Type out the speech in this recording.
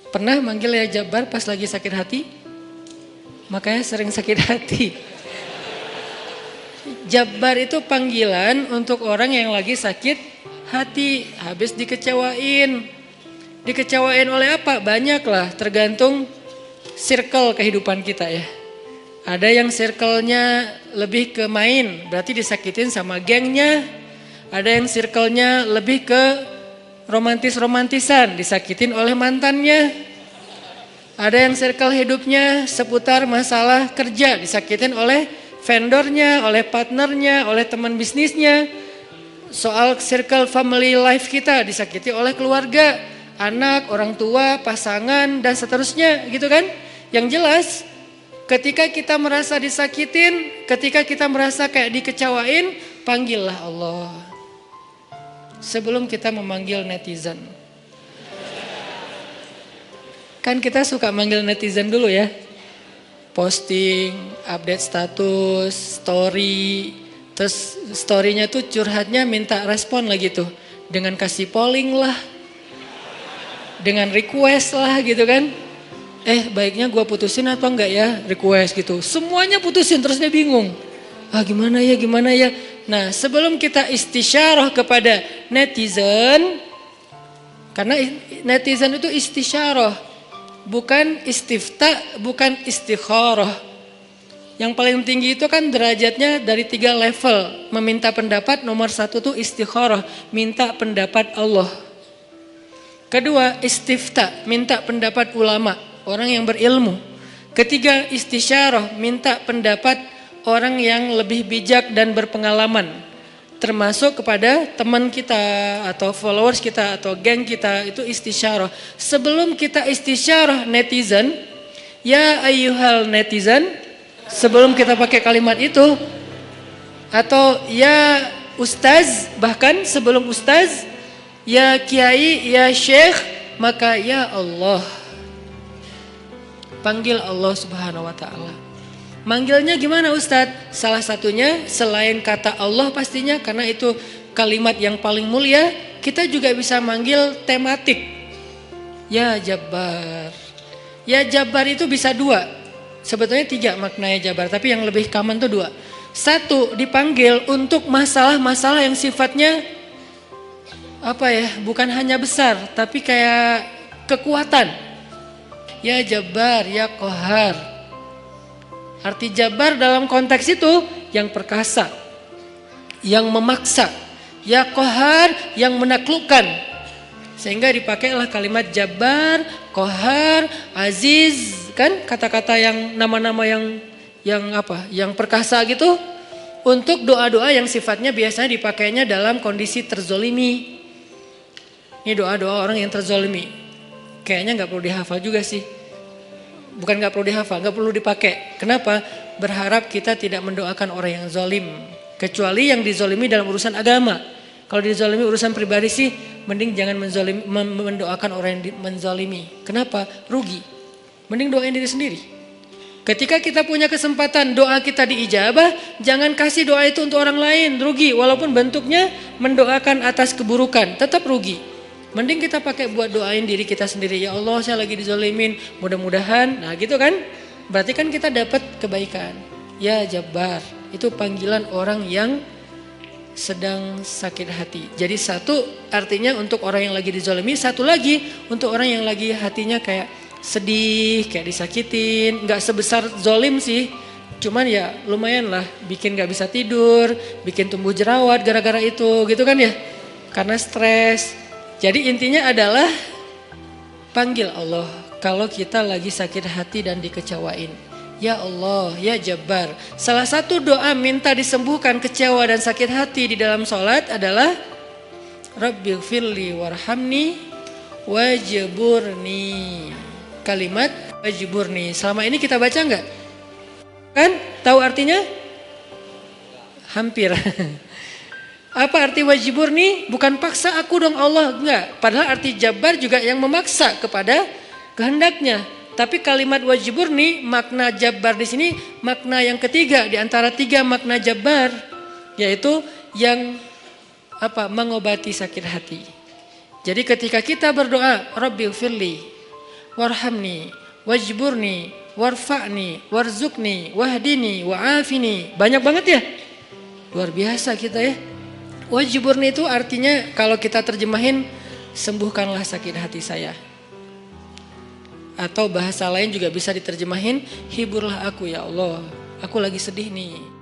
Pernah manggil ya Jabbar pas lagi sakit hati? Makanya sering sakit hati. Jabbar itu panggilan untuk orang yang lagi sakit hati, habis dikecewain. Dikecewain oleh apa? Banyak lah, tergantung circle kehidupan kita ya. Ada yang circle-nya lebih ke main, berarti disakitin sama gengnya. Ada yang circle-nya lebih ke romantis-romantisan, disakitin oleh mantannya. Ada yang circle hidupnya seputar masalah kerja, disakitin oleh vendornya, oleh partnernya, oleh teman bisnisnya. Soal circle family life kita disakiti oleh keluarga, anak, orang tua, pasangan, dan seterusnya gitu kan. Yang jelas ketika kita merasa disakitin, ketika kita merasa kayak dikecewain, panggillah Allah. Sebelum kita memanggil netizen. Kan kita suka manggil netizen dulu ya. Posting, update status, story. Terus storynya tuh curhatnya minta respon lagi tuh. Dengan kasih polling lah. Dengan request lah gitu kan. Baiknya gue putusin atau enggak ya, request gitu. Semuanya putusin, terus dia bingung. Gimana ya. Nah, sebelum kita istisyarah kepada netizen, karena netizen itu istisyarah, bukan istifta, bukan istikharah. Yang paling tinggi itu kan derajatnya dari 3 level. Meminta pendapat, nomor 1 tuh istikharah, minta pendapat Allah. Kedua, istifta, minta pendapat ulama, orang yang berilmu. Ketiga, istisyarah, minta pendapat orang yang lebih bijak dan berpengalaman. Termasuk kepada teman kita atau followers kita atau geng kita, itu istisyarah. Sebelum kita istisyarah netizen, ya ayyuhal netizen, sebelum kita pakai kalimat itu, atau ya ustaz, bahkan sebelum ustaz, ya kiai, ya syekh, maka ya Allah. Panggil Allah Subhanahu wa ta'ala. Manggilnya gimana Ustadz? Salah satunya selain kata Allah pastinya, karena itu kalimat yang paling mulia, kita juga bisa manggil tematik. Ya Jabbar. Ya Jabbar itu bisa 2. Sebetulnya 3 maknanya Jabbar, tapi yang lebih common tuh 2. 1, dipanggil untuk masalah-masalah yang sifatnya bukan hanya besar, tapi kayak kekuatan. Ya Jabbar, ya Qahar. Arti Jabbar dalam konteks itu yang perkasa, yang memaksa, ya Qahar, yang menaklukkan. Sehingga dipakailah kalimat Jabbar, Qahar, Aziz, kan kata-kata yang nama-nama yang perkasa gitu, untuk doa-doa yang sifatnya biasanya dipakainya dalam kondisi terzolimi. Ini doa-doa orang yang terzolimi. Kayaknya nggak perlu dihafal juga sih. Bukan gak perlu dihafal, gak perlu dipakai. Kenapa? Berharap kita tidak mendoakan orang yang zalim. Kecuali yang dizolimi dalam urusan agama. Kalau dizolimi urusan pribadi sih, mending jangan mendoakan orang yang menzalimi. Kenapa? Rugi. Mending doain diri sendiri. Ketika kita punya kesempatan doa kita diijabah, jangan kasih doa itu untuk orang lain. Rugi, walaupun bentuknya mendoakan atas keburukan, tetap rugi. Mending kita pakai buat doain diri kita sendiri. Ya Allah, saya lagi dizolimin, mudah-mudahan. Nah gitu kan, berarti kan kita dapat kebaikan. Ya Jabbar, itu panggilan orang yang sedang sakit hati. Jadi 1 artinya untuk orang yang lagi dizolimi, 1 lagi untuk orang yang lagi hatinya kayak sedih, kayak disakitin. Gak sebesar zolim sih, cuman ya lumayan lah, bikin gak bisa tidur, bikin tumbuh jerawat gara-gara itu gitu kan ya, karena stres. Jadi intinya adalah panggil Allah kalau kita lagi sakit hati dan dikecewain. Ya Allah, ya Jabbar. Salah satu doa minta disembuhkan kecewa dan sakit hati di dalam sholat adalah Rabbighfirli warhamni wajburni. Kalimat wajburni. Selama ini kita baca enggak? Kan? Tahu artinya? Hampir. Apa arti wajburni? Bukan paksa aku dong Allah, enggak. Padahal arti Jabbar juga yang memaksa kepada kehendaknya. Tapi kalimat wajburni, makna Jabbar di sini makna yang ketiga di antara 3 makna Jabbar, yaitu yang mengobati sakit hati. Jadi ketika kita berdoa, Rabbighfirli, warhamni, wajburni, warfa'ni, warzukni, wahdini, wa'afini. Banyak banget ya. Luar biasa kita ya. Wajburni itu artinya kalau kita terjemahin, sembuhkanlah sakit hati saya. Atau bahasa lain juga bisa diterjemahin, hiburlah aku ya Allah. Aku lagi sedih nih.